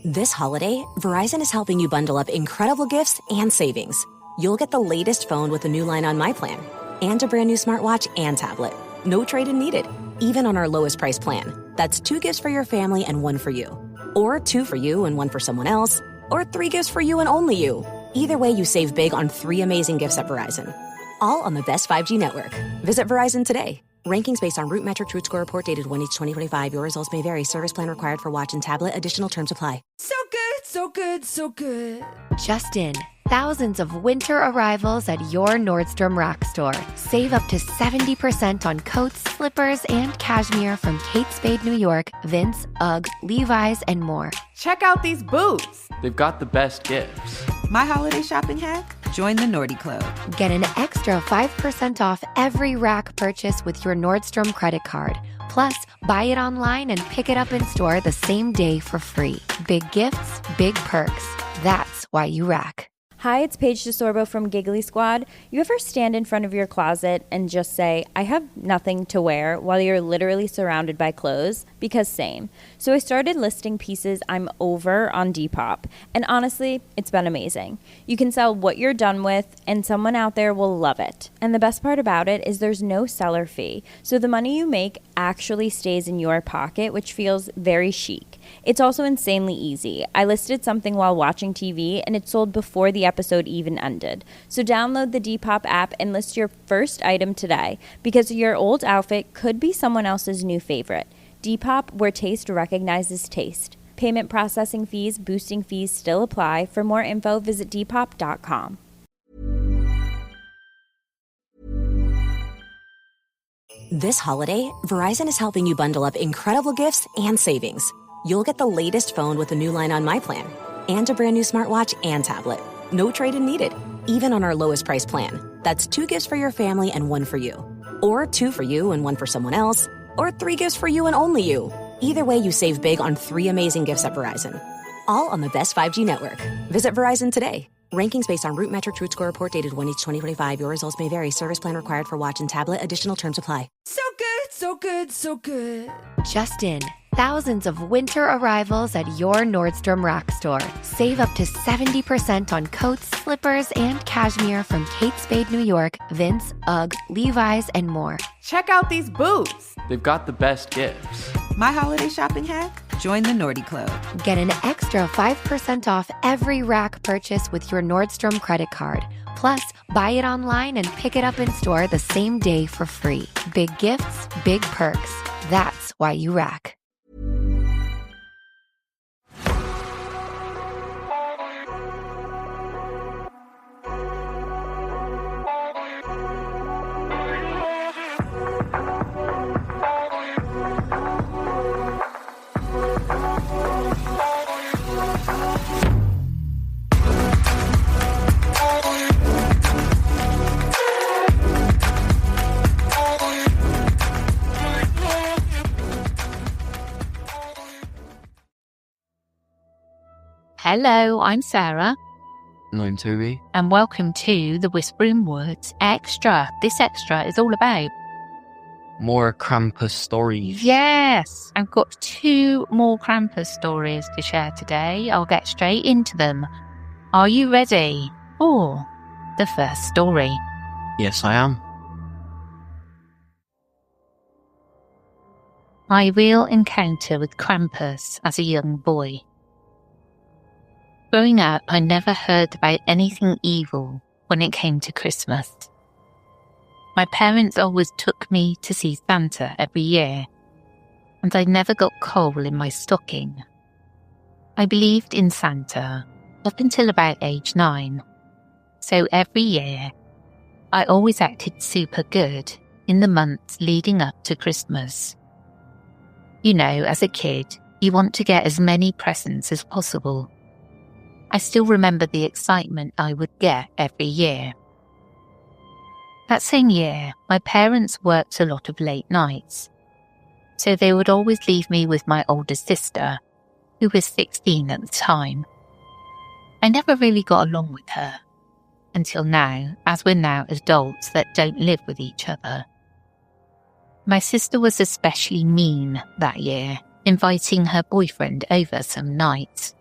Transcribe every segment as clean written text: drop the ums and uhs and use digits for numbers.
This holiday, Verizon is helping you bundle up incredible gifts and savings. You'll get the latest phone with a new line on My Plan and a brand new smartwatch and tablet. No trade-in needed, even on our lowest price plan. That's 2 gifts for your family and 1 for you. Or 2 for you and 1 for someone else. Or 3 gifts for you and only you. Either way, you save big on 3 amazing gifts at Verizon. All on the best 5G network. Visit Verizon today. Rankings based on Root Metric Root Score report dated 1/8/2025. Your results may vary. Service plan required for watch and tablet. Additional terms apply. So good, so good, so good. Just in. Thousands of winter arrivals at your Nordstrom Rack store. Save up to 70% on coats, slippers, and cashmere from Kate Spade New York, Vince, UGG, Levi's, and more. Check out these boots. They've got the best gifts. My holiday shopping hack? Join the Nordy Club. Get an extra 5% off every Rack purchase with your Nordstrom credit card. Plus, buy it online and pick it up in store the same day for free. Big gifts, big perks. That's why you Rack. Hi, it's Paige DeSorbo from Giggly Squad. You ever stand in front of your closet and just say, I have nothing to wear, while you're literally surrounded by clothes? Because same. So I started listing pieces I'm over on Depop. And honestly, it's been amazing. You can sell what you're done with, and someone out there will love it. And the best part about it is there's no seller fee. So the money you make actually stays in your pocket, which feels very chic. It's also insanely easy. I listed something while watching TV, and it sold before the episode even ended. So download the Depop app and list your first item today, because your old outfit could be someone else's new favorite. Depop, where taste recognizes taste. Payment processing fees, boosting fees still apply. For more info, visit Depop.com. This holiday, Verizon is helping you bundle up incredible gifts and savings. You'll get the latest phone with a new line on My Plan and a brand new smartwatch and tablet. No trade-in needed, even on our lowest price plan. That's 2 gifts for your family and 1 for you. Or 2 for you and 1 for someone else. Or 3 gifts for you and only you. Either way, you save big on 3 amazing gifts at Verizon. All on the best 5G network. Visit Verizon today. Rankings based on Root Metric Root Score report dated 1/8/2025. Your results may vary. Service plan required for watch and tablet. Additional terms apply. So good, so good, so good. Just in. Thousands of winter arrivals at your Nordstrom Rack store. Save up to 70% on coats, slippers, and cashmere from Kate Spade New York, Vince, UGG, Levi's, and more. Check out these boots. They've got the best gifts. My holiday shopping hack? Join the Nordy Club. Get an extra 5% off every Rack purchase with your Nordstrom credit card. Plus, buy it online and pick it up in store the same day for free. Big gifts, big perks. That's why you Rack. Hello, I'm Sarah. And I'm Toby. And welcome to the Whispering Woods Extra. This extra is all about... More Krampus stories. Yes! I've got 2 more Krampus stories to share today. I'll get straight into them. Are you ready for the first story? Yes, I am. My real encounter with Krampus as a young boy. Growing up, I never heard about anything evil when it came to Christmas. My parents always took me to see Santa every year, and I never got coal in my stocking. I believed in Santa up until about age 9, so every year I always acted super good in the months leading up to Christmas. You know, as a kid, you want to get as many presents as possible. I still remember the excitement I would get every year. That same year, my parents worked a lot of late nights, so they would always leave me with my older sister, who was 16 at the time. I never really got along with her, until now, as we're now adults that don't live with each other. My sister was especially mean that year, inviting her boyfriend over some nights.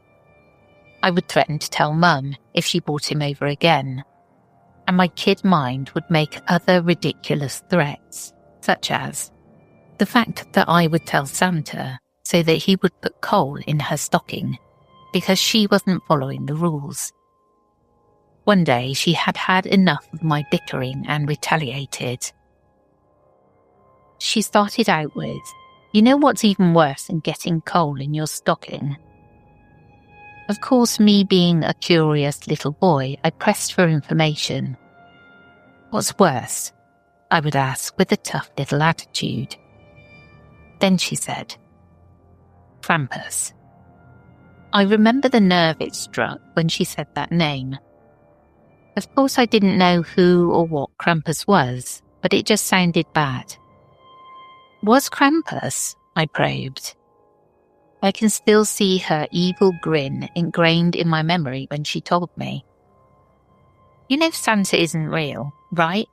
I would threaten to tell Mum if she brought him over again, and my kid mind would make other ridiculous threats, such as the fact that I would tell Santa so that he would put coal in her stocking because she wasn't following the rules. One day she had had enough of my bickering and retaliated. She started out with, "You know what's even worse than getting coal in your stocking?" Of course, me being a curious little boy, I pressed for information. "What's worse?" I would ask with a tough little attitude. Then she said, "Krampus." I remember the nerve it struck when she said that name. Of course, I didn't know who or what Krampus was, but it just sounded bad. Was Krampus? I probed. I can still see her evil grin ingrained in my memory when she told me. "You know Santa isn't real, right?"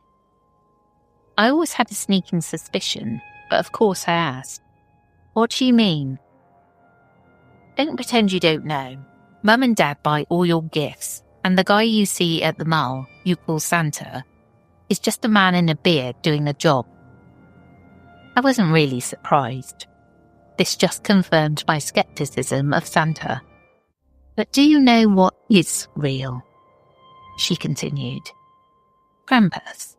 I always had a sneaking suspicion, but of course I asked, "What do you mean?" "Don't pretend you don't know. Mum and Dad buy all your gifts, and the guy you see at the mall, you call Santa, is just a man in a beard doing a job." I wasn't really surprised. This just confirmed my skepticism of Santa. "But do you know what is real?" she continued. "Krampus,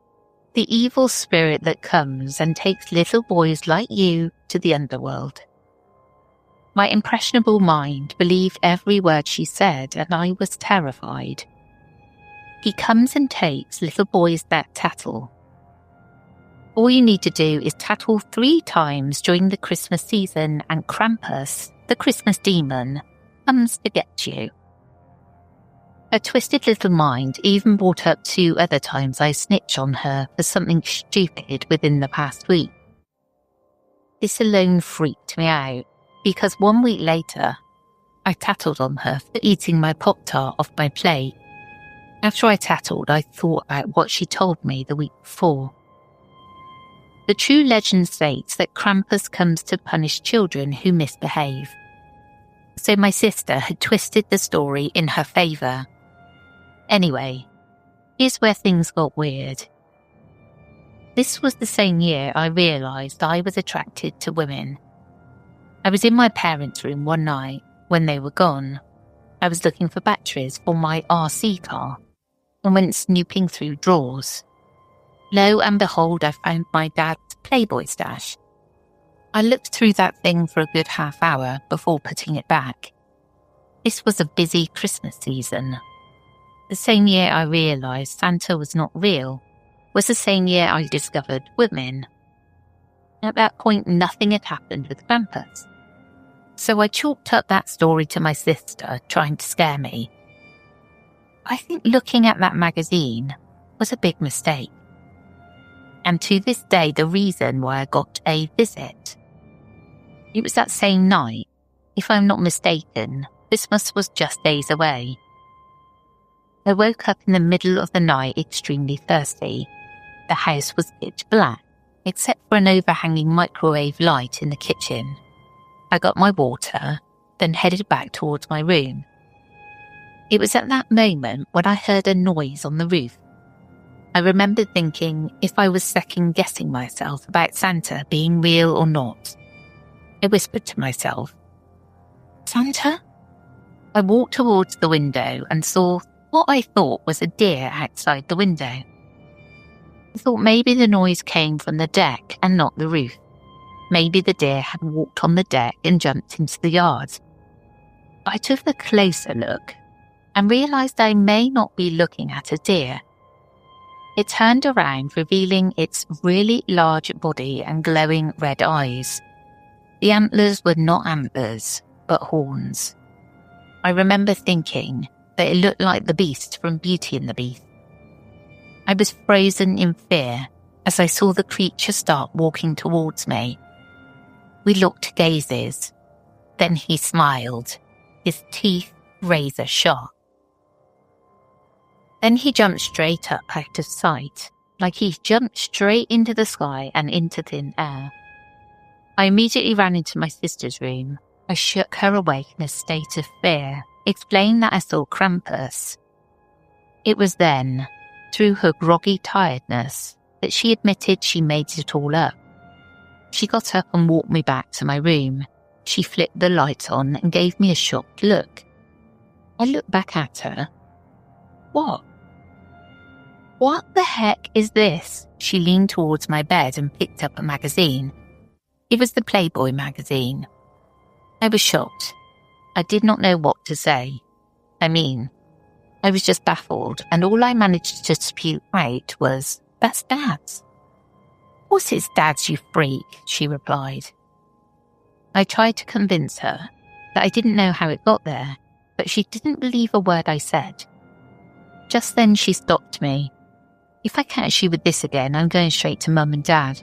the evil spirit that comes and takes little boys like you to the underworld." My impressionable mind believed every word she said, and I was terrified. "He comes and takes little boys that tattle. All you need to do is tattle 3 times during the Christmas season, and Krampus, the Christmas demon, comes to get you." Her twisted little mind even brought up 2 other times I snitched on her for something stupid within the past week. This alone freaked me out, because 1 week later, I tattled on her for eating my Pop-Tart off my plate. After I tattled, I thought about what she told me the week before. The true legend states that Krampus comes to punish children who misbehave. So my sister had twisted the story in her favour. Anyway, here's where things got weird. This was the same year I realised I was attracted to women. I was in my parents' room one night when they were gone. I was looking for batteries for my RC car and went snooping through drawers. Lo and behold, I found my dad's Playboy stash. I looked through that thing for a good half hour before putting it back. This was a busy Christmas season. The same year I realised Santa was not real was the same year I discovered women. At that point, nothing had happened with Krampus. So I chalked up that story to my sister, trying to scare me. I think looking at that magazine was a big mistake. And to this day, the reason why I got a visit. It was that same night. If I'm not mistaken, Christmas was just days away. I woke up in the middle of the night extremely thirsty. The house was pitch black, except for an overhanging microwave light in the kitchen. I got my water, then headed back towards my room. It was at that moment when I heard a noise on the roof. I remembered thinking if I was second-guessing myself about Santa being real or not. I whispered to myself, "Santa?" I walked towards the window and saw what I thought was a deer outside the window. I thought maybe the noise came from the deck and not the roof. Maybe the deer had walked on the deck and jumped into the yard. I took a closer look and realised I may not be looking at a deer. It turned around, revealing its really large body and glowing red eyes. The antlers were not antlers, but horns. I remember thinking that it looked like the beast from Beauty and the Beast. I was frozen in fear as I saw the creature start walking towards me. We locked gazes. Then he smiled, his teeth razor sharp. Then he jumped straight up out of sight, like he jumped straight into the sky and into thin air. I immediately ran into my sister's room. I shook her awake in a state of fear explained that I saw Krampus. It was then, through her groggy tiredness, that she admitted she made it all up. She got up and walked me back to my room. She flipped the light on and gave me a shocked look. I looked back at her. What? What the heck is this? She leaned towards my bed and picked up a magazine. It was the Playboy magazine. I was shocked. I did not know what to say. I was just baffled, and all I managed to spew out was, "That's Dad's." "Of course it's Dad's, you freak," she replied. I tried to convince her that I didn't know how it got there, but she didn't believe a word I said. Just then she stopped me. "If I catch you with this again, I'm going straight to Mum and Dad."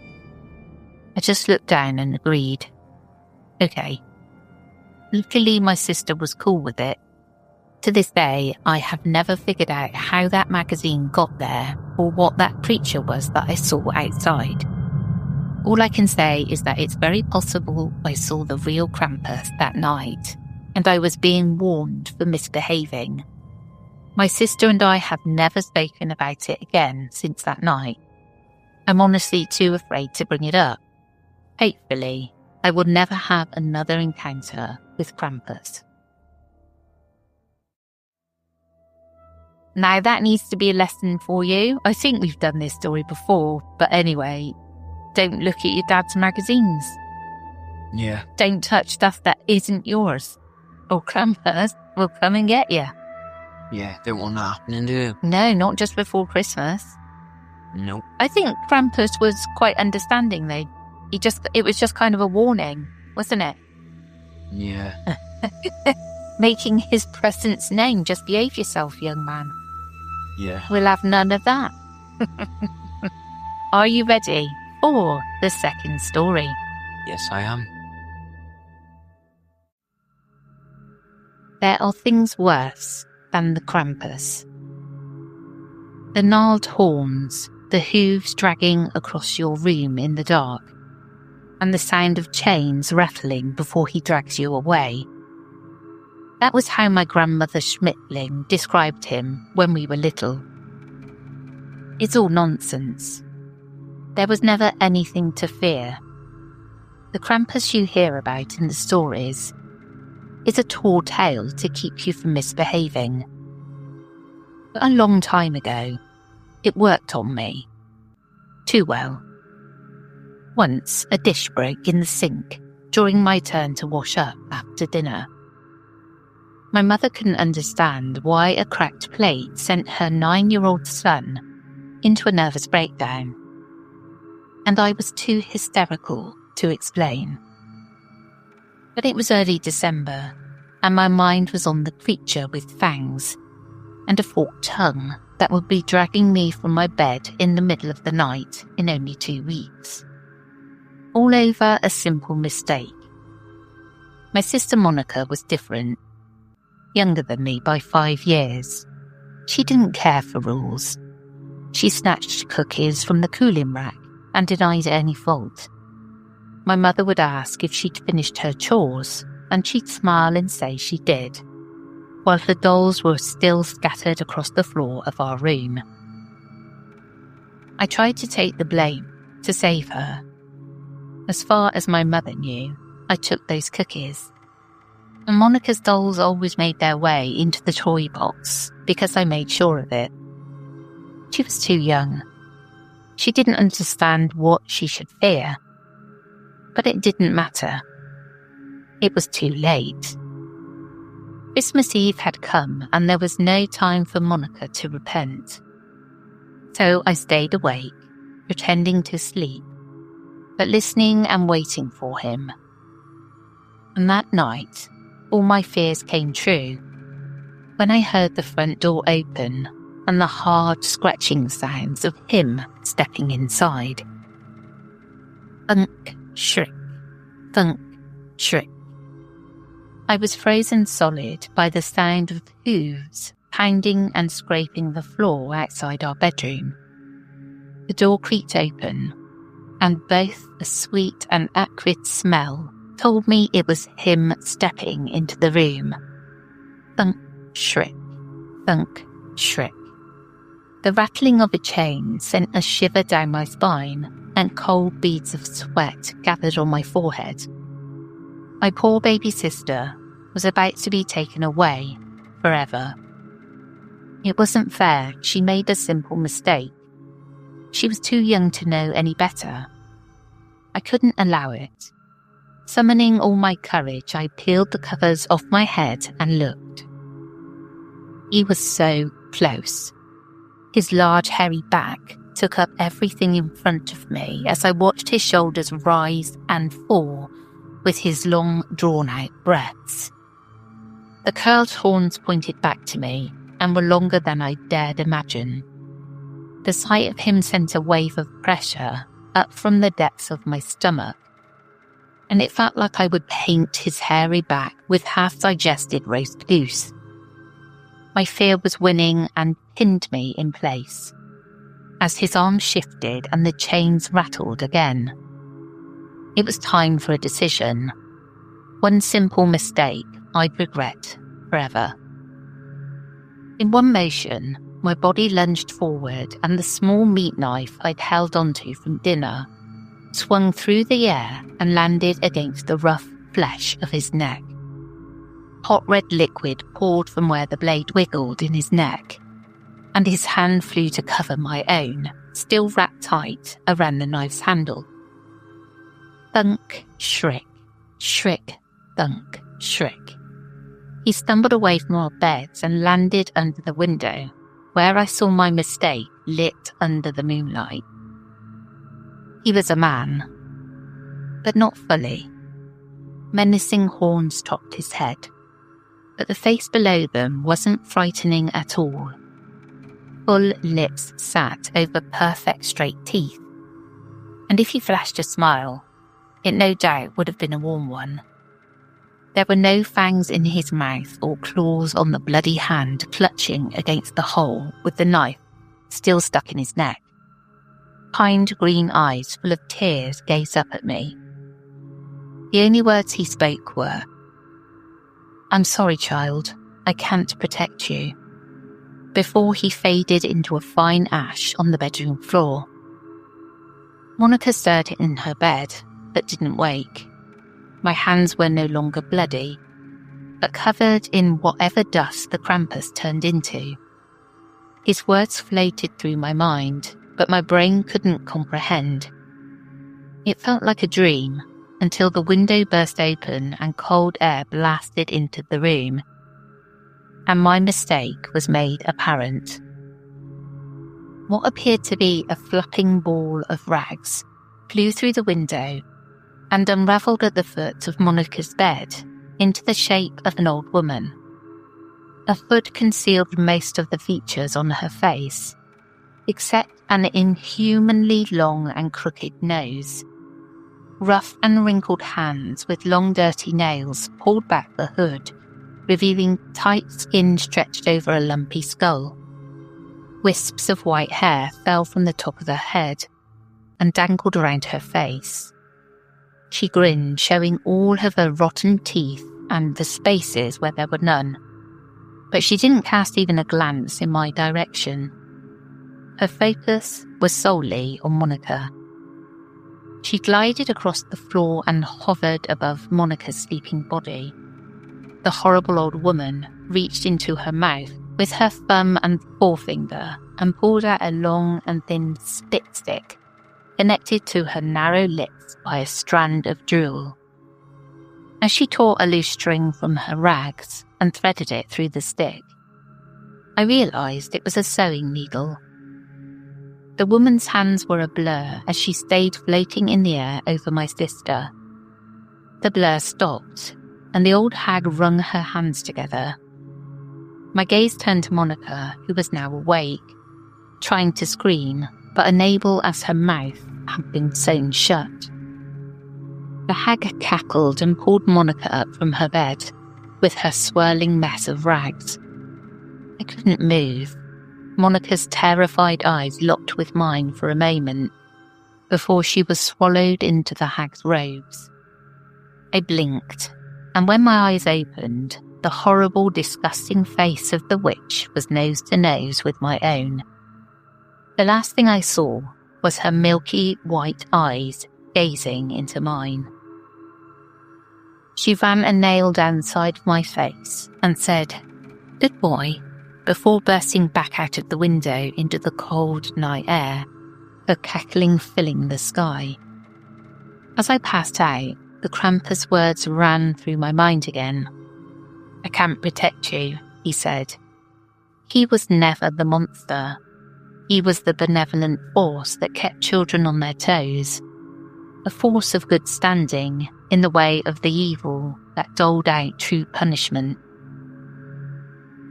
I just looked down and agreed. Okay. Luckily, my sister was cool with it. To this day, I have never figured out how that magazine got there or what that creature was that I saw outside. All I can say is that it's very possible I saw the real Krampus that night, and I was being warned for misbehaving. My sister and I have never spoken about it again since that night. I'm honestly too afraid to bring it up. Hopefully, I will never have another encounter with Krampus. Now that needs to be a lesson for you. I think we've done this story before, but anyway, don't look at your dad's magazines. Yeah. Don't touch stuff that isn't yours, or Krampus will come and get you. Yeah, don't want that happening, do you? No, not just before Christmas. Nope. I think Krampus was quite understanding though. It was just kind of a warning, wasn't it? Yeah. Making his presence known. Just behave yourself, young man. Yeah. We'll have none of that. Are you ready for the second story? Yes, I am. There are things worse than the Krampus. The gnarled horns, the hooves dragging across your room in the dark, and the sound of chains rattling before he drags you away. That was how my grandmother Schmittling described him when we were little. It's all nonsense. There was never anything to fear. The Krampus you hear about in the stories is a tall tale to keep you from misbehaving. But a long time ago, it worked on me. Too well. Once, a dish broke in the sink during my turn to wash up after dinner. My mother couldn't understand why a cracked plate sent her 9-year-old son into a nervous breakdown, and I was too hysterical to explain. But it was early December, and my mind was on the creature with fangs and a forked tongue that would be dragging me from my bed in the middle of the night in only 2 weeks. All over a simple mistake. My sister Monica was different. Younger than me by 5 years. She didn't care for rules. She snatched cookies from the cooling rack and denied any fault. My mother would ask if she'd finished her chores, and she'd smile and say she did, while her dolls were still scattered across the floor of our room. I tried to take the blame to save her. As far as my mother knew, I took those cookies. And Monica's dolls always made their way into the toy box because I made sure of it. She was too young. She didn't understand what she should fear. But it didn't matter. It was too late. Christmas Eve had come and there was no time for Monica to repent. So I stayed awake, pretending to sleep, but listening and waiting for him. And that night, all my fears came true when I heard the front door open and the hard scratching sounds of him stepping inside. Thunk, shriek, thunk, shriek. I was frozen solid by the sound of hooves pounding and scraping the floor outside our bedroom. The door creaked open, and both a sweet and acrid smell told me it was him stepping into the room. Thunk, shriek, thunk, shriek. The rattling of a chain sent a shiver down my spine, and cold beads of sweat gathered on my forehead. My poor baby sister was about to be taken away forever. It wasn't fair. She made a simple mistake. She was too young to know any better. I couldn't allow it. Summoning all my courage, I peeled the covers off my head and looked. He was so close. His large, hairy back took up everything in front of me as I watched his shoulders rise and fall with his long, drawn-out breaths. The curled horns pointed back to me and were longer than I dared imagine. The sight of him sent a wave of pressure up from the depths of my stomach, and it felt like I would paint his hairy back with half-digested roast goose. My fear was winning and pinned me in place as his arms shifted and the chains rattled again. It was time for a decision. One simple mistake I'd regret forever. In one motion, my body lunged forward and the small meat knife I'd held onto from dinner swung through the air and landed against the rough flesh of his neck. Hot red liquid poured from where the blade wiggled in his neck, and his hand flew to cover my own, still wrapped tight around the knife's handle. Thunk, shriek, shriek, thunk, shriek. He stumbled away from our beds and landed under the window, where I saw my mistake lit under the moonlight. He was a man, but not fully. Menacing horns topped his head, but the face below them wasn't frightening at all. Full lips sat over perfect straight teeth, and if he flashed a smile, it no doubt would have been a warm one. There were no fangs in his mouth or claws on the bloody hand clutching against the hole with the knife still stuck in his neck. Kind green eyes full of tears gazed up at me. The only words he spoke were, "I'm sorry, child, I can't protect you," before he faded into a fine ash on the bedroom floor. Monica stirred in her bed, but didn't wake. My hands were no longer bloody, but covered in whatever dust the Krampus turned into. His words floated through my mind, but my brain couldn't comprehend. It felt like a dream, until the window burst open and cold air blasted into the room, and my mistake was made apparent. What appeared to be a flapping ball of rags flew through the window and unravelled at the foot of Monica's bed into the shape of an old woman. A hood concealed most of the features on her face, except an inhumanly long and crooked nose. Rough and wrinkled hands with long dirty nails pulled back the hood, revealing tight skin stretched over a lumpy skull. Wisps of white hair fell from the top of her head and dangled around her face. She grinned, showing all of her rotten teeth and the spaces where there were none, but she didn't cast even a glance in my direction. Her focus was solely on Monica. She glided across the floor and hovered above Monica's sleeping body. The horrible old woman reached into her mouth with her thumb and forefinger and pulled out a long and thin spit stick, connected to her narrow lips by a strand of jewel. As she tore a loose string from her rags and threaded it through the stick, I realised it was a sewing needle. The woman's hands were a blur as she stayed floating in the air over my sister. The blur stopped, and the old hag wrung her hands together. My gaze turned to Monica, who was now awake, trying to scream, but unable as her mouth had been sewn shut. The hag cackled and pulled Monica up from her bed, with her swirling mess of rags. I couldn't move. Monica's terrified eyes locked with mine for a moment, before she was swallowed into the hag's robes. I blinked, and when my eyes opened, the horrible, disgusting face of the witch was nose to nose with my own. The last thing I saw was her milky white eyes gazing into mine. She ran a nail down the side of my face and said, "Good boy," before bursting back out of the window into the cold night air, her cackling filling the sky. As I passed out, the Krampus words ran through my mind again. "I can't protect you," he said. He was never the monster. He was the benevolent force that kept children on their toes, a force of good standing in the way of the evil that doled out true punishment.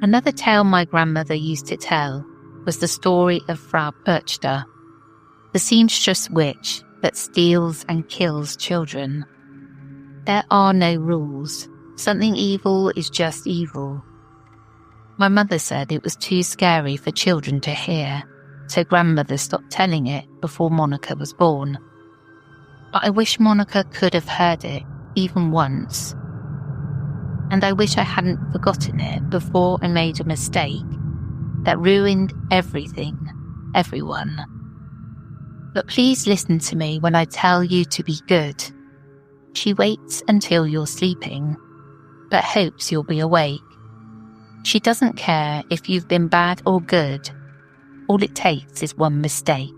Another tale my grandmother used to tell was the story of Frau Perchta, the seamstress witch that steals and kills children. There are no rules. Something evil is just evil. My mother said it was too scary for children to hear, so grandmother stopped telling it before Monica was born. But I wish Monica could have heard it, even once. And I wish I hadn't forgotten it before I made a mistake that ruined everything, everyone. But please listen to me when I tell you to be good. She waits until you're sleeping, but hopes you'll be awake. She doesn't care if you've been bad or good. All it takes is one mistake.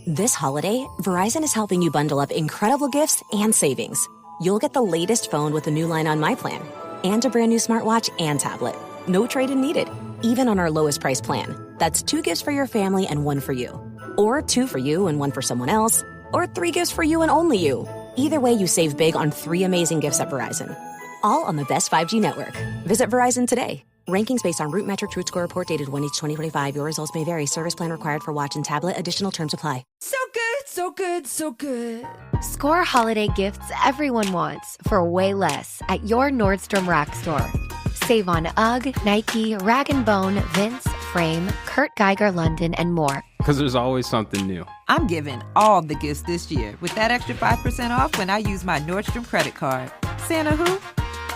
This holiday, Verizon is helping you bundle up incredible gifts and savings. You'll get the latest phone with a new line on My Plan and a brand new smartwatch and tablet. No trade-in needed, even on our lowest price plan. That's 2 gifts for your family and 1 for you. Or 2 for you and 1 for someone else. Or 3 gifts for you and only you. Either way, you save big on 3 amazing gifts at Verizon. All on the best 5G network. Visit Verizon today. Rankings based on Root Metric Truth Score report dated 1/8/2025. Your results may vary. Service plan required for watch and tablet. Additional terms apply. So good, so good, so good. Score holiday gifts everyone wants for way less at your Nordstrom Rack store. Save on UGG, Nike, Rag & Bone, Vince, Frame, Kurt Geiger London, and more. Because there's always something new. I'm giving all the gifts this year with that extra 5% off when I use my Nordstrom credit card. Santa who?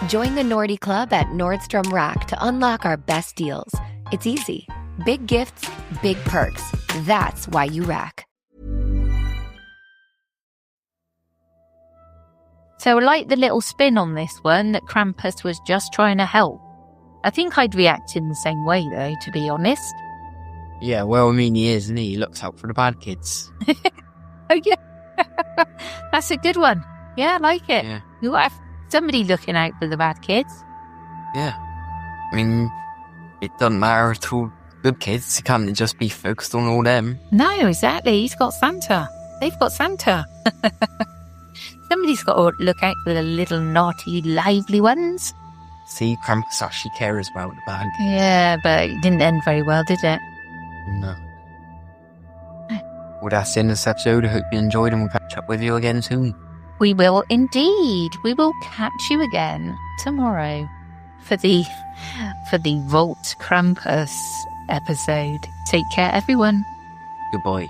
Join the Nordy Club at Nordstrom Rack to unlock our best deals. It's easy. Big gifts, big perks. That's why you rack. So I like the little spin on this one that Krampus was just trying to help. I think I'd react in the same way though, to be honest. Yeah, well, I mean, he is, isn't he? He looks out for the bad kids. Oh yeah, that's a good one. Yeah, I like it. Yeah. You have somebody looking out for the bad kids. Yeah. I mean, it doesn't matter at all. Good kids, you can't just be focused on all them. No, exactly. He's got Santa. They've got Santa. Somebody's got to look out for the little naughty, lively ones. See, Krampus actually cares about the bad kids. Yeah, but it didn't end very well, did it? No. Well, that's the end of this episode. I hope you enjoyed and we'll catch up with you again soon. We will indeed. We will catch you again tomorrow for the Vault Krampus episode. Take care, everyone. Goodbye.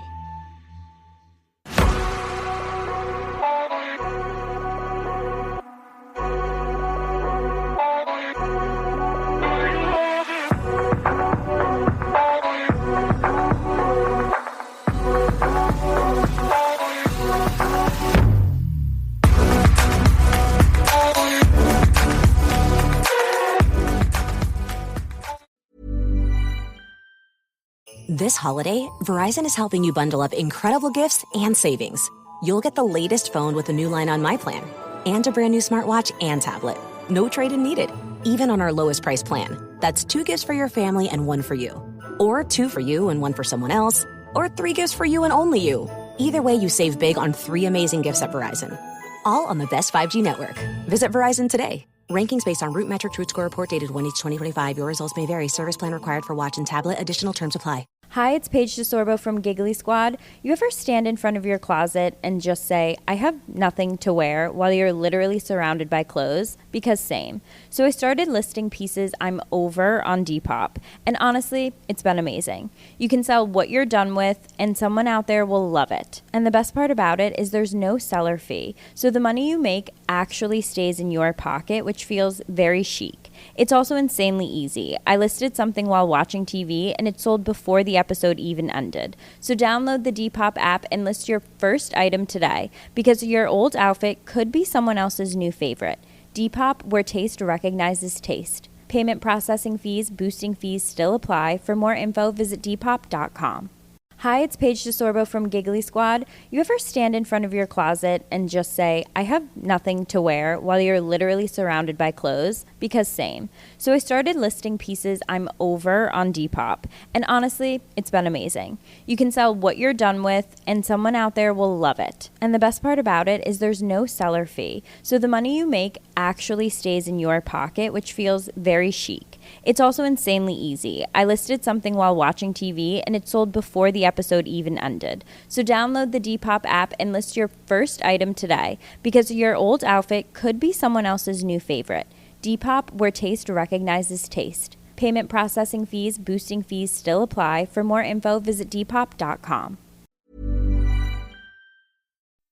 This holiday, Verizon is helping you bundle up incredible gifts and savings. You'll get the latest phone with a new line on My Plan and a brand new smartwatch and tablet. No trade-in needed, even on our lowest price plan. That's 2 gifts for your family and 1 for you. Or 2 for you and 1 for someone else. Or 3 gifts for you and only you. Either way, you save big on 3 amazing gifts at Verizon. All on the best 5G network. Visit Verizon today. Rankings based on Root Metric Truth Score report dated 1/8/2025. Your results may vary. Service plan required for watch and tablet. Additional terms apply. Hi, it's Paige DeSorbo from Giggly Squad. You ever stand in front of your closet and just say, I have nothing to wear, while you're literally surrounded by clothes? Because same. So I started listing pieces I'm over on Depop. And honestly, it's been amazing. You can sell what you're done with, and someone out there will love it. And the best part about it is there's no seller fee. So the money you make actually stays in your pocket, which feels very chic. It's also insanely easy. I listed something while watching TV, and it sold before the episode even ended. So download the Depop app and list your first item today, because your old outfit could be someone else's new favorite. Depop, where taste recognizes taste. Payment processing fees, boosting fees still apply. For more info, visit Depop.com. Hi, it's Paige DeSorbo from Giggly Squad. You ever stand in front of your closet and just say, I have nothing to wear, while you're literally surrounded by clothes? Because same. So I started listing pieces I'm over on Depop. And honestly, it's been amazing. You can sell what you're done with, and someone out there will love it. And the best part about it is there's no seller fee. So the money you make actually stays in your pocket, which feels very chic. It's also insanely easy. I listed something while watching TV, and it sold before the episode even ended. So download the Depop app and list your first item today, because your old outfit could be someone else's new favorite. Depop, where taste recognizes taste. Payment processing fees, boosting fees still apply. For more info, visit Depop.com.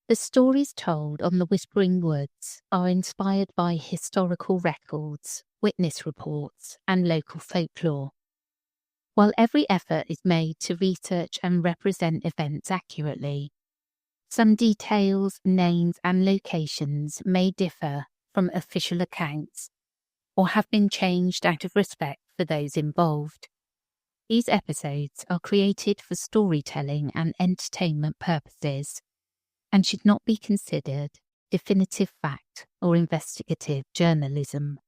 The stories told on the Whispering Woods are inspired by historical records, witness reports, and local folklore. While every effort is made to research and represent events accurately, some details, names, and locations may differ from official accounts or have been changed out of respect for those involved. These episodes are created for storytelling and entertainment purposes and should not be considered definitive fact or investigative journalism.